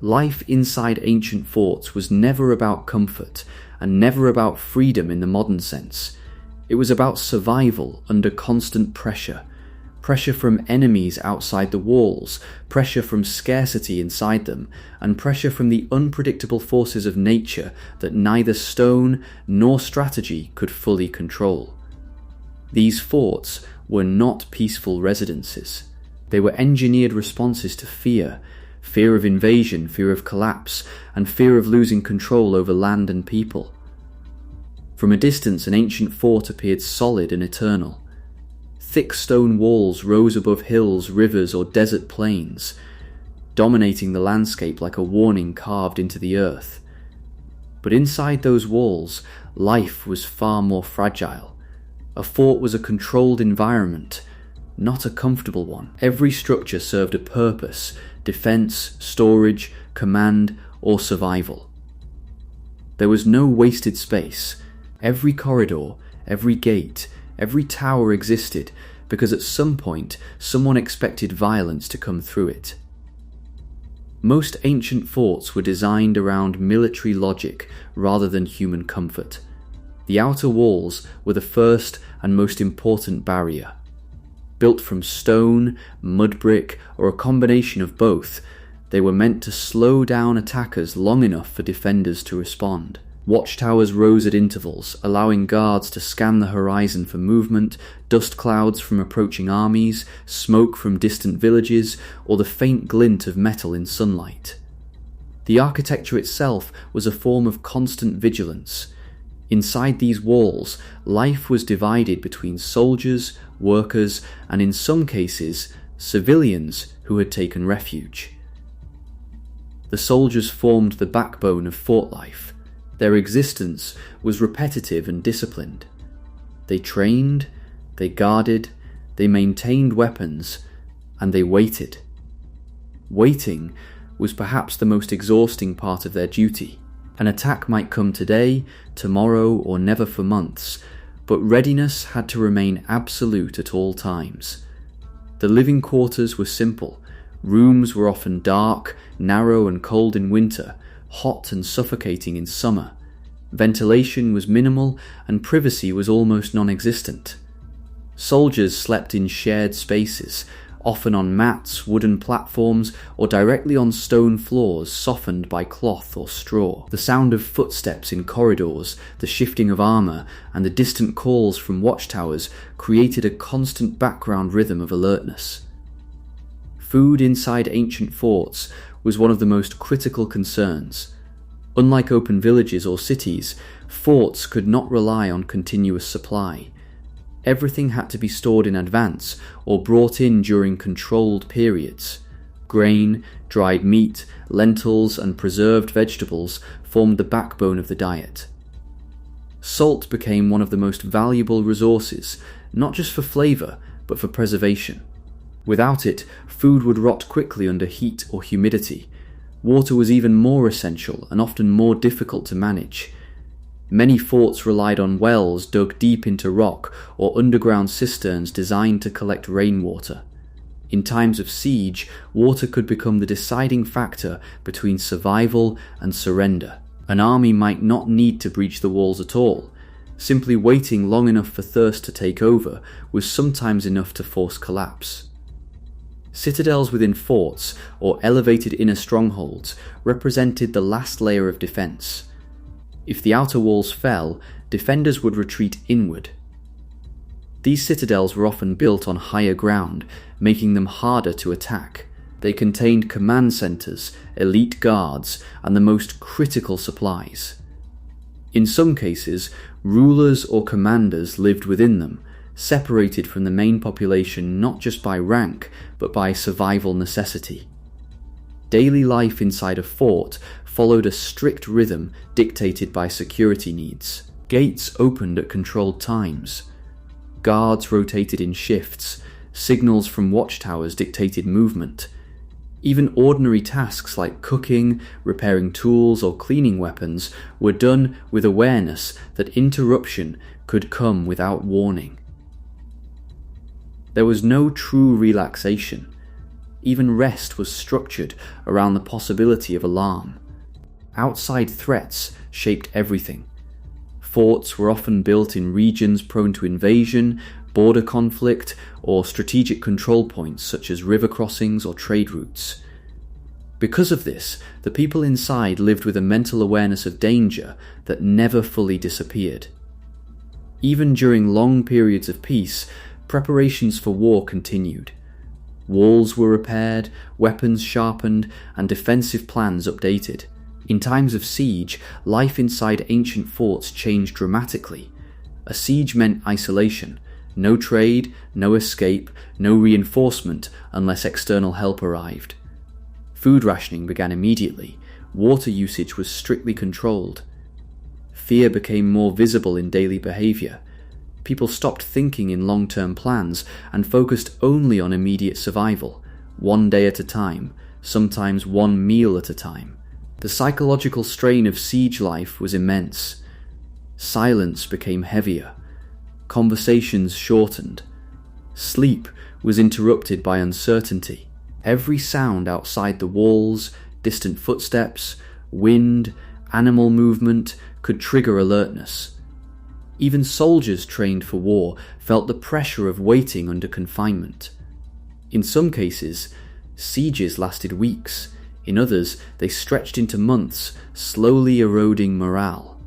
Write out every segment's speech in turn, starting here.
Life inside ancient forts was never about comfort and never about freedom in the modern sense. It was about survival under constant pressure. Pressure from enemies outside the walls, pressure from scarcity inside them, and pressure from the unpredictable forces of nature that neither stone nor strategy could fully control. These forts were not peaceful residences. They were engineered responses to fear of invasion, fear of collapse, and fear of losing control over land and people. From a distance, an ancient fort appeared solid and eternal. Thick stone walls rose above hills, rivers, or desert plains, dominating the landscape like a warning carved into the earth. But inside those walls, life was far more fragile. A fort was a controlled environment, not a comfortable one. Every structure served a purpose: defense, storage, command, or survival. There was no wasted space. Every corridor, every gate, every tower existed because at some point someone expected violence to come through it. Most ancient forts were designed around military logic rather than human comfort. The outer walls were the first and most important barrier. Built from stone, mud brick, or a combination of both, they were meant to slow down attackers long enough for defenders to respond. Watchtowers rose at intervals, allowing guards to scan the horizon for movement, dust clouds from approaching armies, smoke from distant villages, or the faint glint of metal in sunlight. The architecture itself was a form of constant vigilance. Inside these walls, life was divided between soldiers, workers, and in some cases, civilians who had taken refuge. The soldiers formed the backbone of fort life. Their existence was repetitive and disciplined. They trained, they guarded, they maintained weapons, and they waited. Waiting was perhaps the most exhausting part of their duty. An attack might come today, tomorrow, or never for months, but readiness had to remain absolute at all times. The living quarters were simple. Rooms were often dark, narrow and cold in winter, hot and suffocating in summer. Ventilation was minimal and privacy was almost non-existent. Soldiers slept in shared spaces, often on mats, wooden platforms, or directly on stone floors softened by cloth or straw. The sound of footsteps in corridors, the shifting of armor, and the distant calls from watchtowers created a constant background rhythm of alertness. Food inside ancient forts was one of the most critical concerns. Unlike open villages or cities, forts could not rely on continuous supply. Everything had to be stored in advance or brought in during controlled periods. Grain, dried meat, lentils, and preserved vegetables formed the backbone of the diet. Salt became one of the most valuable resources, not just for flavor, but for preservation. Without it, food would rot quickly under heat or humidity. Water was even more essential and often more difficult to manage. Many forts relied on wells dug deep into rock or underground cisterns designed to collect rainwater. In times of siege, water could become the deciding factor between survival and surrender. An army might not need to breach the walls at all. Simply waiting long enough for thirst to take over was sometimes enough to force collapse. Citadels within forts, or elevated inner strongholds, represented the last layer of defense. If the outer walls fell, defenders would retreat inward. These citadels were often built on higher ground, making them harder to attack. They contained command centers, elite guards, and the most critical supplies. In some cases, rulers or commanders lived within them, separated from the main population not just by rank, but by survival necessity. Daily life inside a fort followed a strict rhythm dictated by security needs. Gates opened at controlled times. Guards rotated in shifts. Signals from watchtowers dictated movement. Even ordinary tasks like cooking, repairing tools, or cleaning weapons were done with awareness that interruption could come without warning. There was no true relaxation. Even rest was structured around the possibility of alarm. Outside threats shaped everything. Forts were often built in regions prone to invasion, border conflict, or strategic control points such as river crossings or trade routes. Because of this, the people inside lived with a mental awareness of danger that never fully disappeared. Even during long periods of peace, preparations for war continued. Walls were repaired, weapons sharpened, and defensive plans updated. In times of siege, life inside ancient forts changed dramatically. A siege meant isolation. No trade, no escape, no reinforcement unless external help arrived. Food rationing began immediately. Water usage was strictly controlled. Fear became more visible in daily behavior. People stopped thinking in long-term plans and focused only on immediate survival, one day at a time, sometimes one meal at a time. The psychological strain of siege life was immense. Silence became heavier. Conversations shortened. Sleep was interrupted by uncertainty. Every sound outside the walls, distant footsteps, wind, animal movement could trigger alertness. Even soldiers trained for war felt the pressure of waiting under confinement. In some cases, sieges lasted weeks. In others, they stretched into months, slowly eroding morale.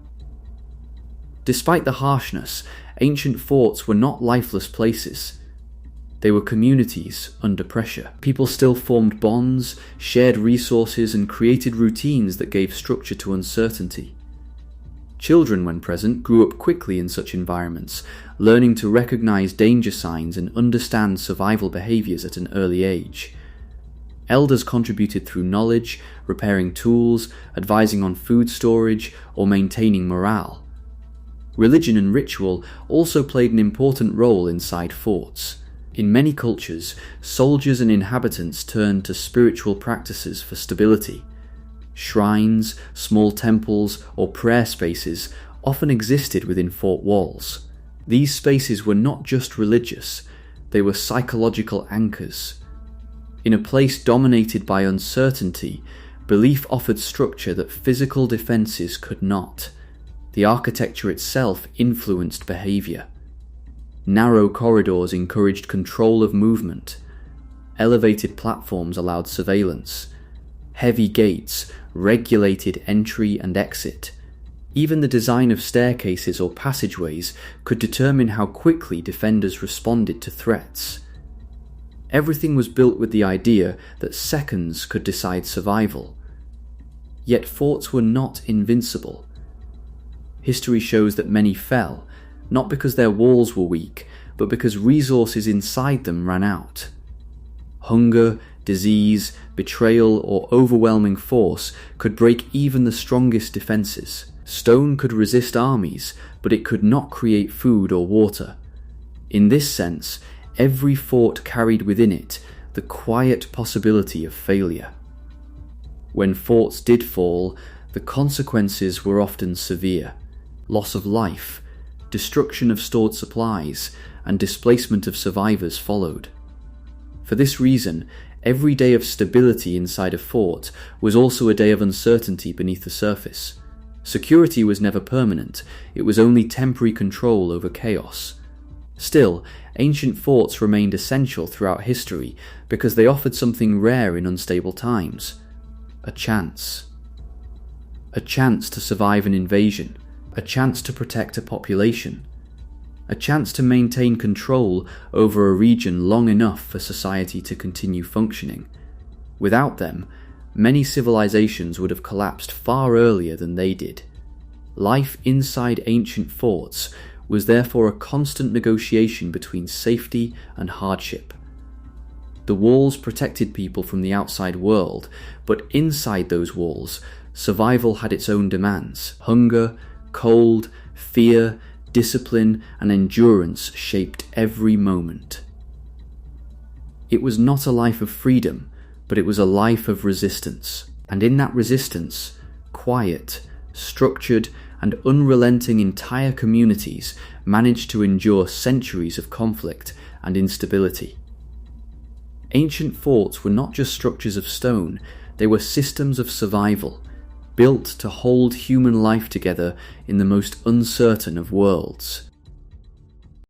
Despite the harshness, ancient forts were not lifeless places. They were communities under pressure. People still formed bonds, shared resources, and created routines that gave structure to uncertainty. Children, when present, grew up quickly in such environments, learning to recognize danger signs and understand survival behaviors at an early age. Elders contributed through knowledge, repairing tools, advising on food storage, or maintaining morale. Religion and ritual also played an important role inside forts. In many cultures, soldiers and inhabitants turned to spiritual practices for stability. Shrines, small temples, or prayer spaces often existed within fort walls. These spaces were not just religious, they were psychological anchors. In a place dominated by uncertainty, belief offered structure that physical defenses could not. The architecture itself influenced behavior. Narrow corridors encouraged control of movement. Elevated platforms allowed surveillance. Heavy gates regulated entry and exit. Even the design of staircases or passageways could determine how quickly defenders responded to threats. Everything was built with the idea that seconds could decide survival. Yet forts were not invincible. History shows that many fell, not because their walls were weak, but because resources inside them ran out. Hunger, disease, betrayal, or overwhelming force could break even the strongest defenses. Stone could resist armies, but it could not create food or water. In this sense, every fort carried within it the quiet possibility of failure. When forts did fall, the consequences were often severe. Loss of life, destruction of stored supplies, and displacement of survivors followed. For this reason, every day of stability inside a fort was also a day of uncertainty beneath the surface. Security was never permanent, it was only temporary control over chaos. Still, ancient forts remained essential throughout history because they offered something rare in unstable times: a chance. A chance to survive an invasion, a chance to protect a population, a chance to maintain control over a region long enough for society to continue functioning. Without them, many civilizations would have collapsed far earlier than they did. Life inside ancient forts was therefore a constant negotiation between safety and hardship. The walls protected people from the outside world, but inside those walls, survival had its own demands. Hunger, cold, fear, discipline, and endurance shaped every moment. It was not a life of freedom, but it was a life of resistance. And in that resistance, quiet, structured, and unrelenting entire communities managed to endure centuries of conflict and instability. Ancient forts were not just structures of stone, they were systems of survival, built to hold human life together in the most uncertain of worlds.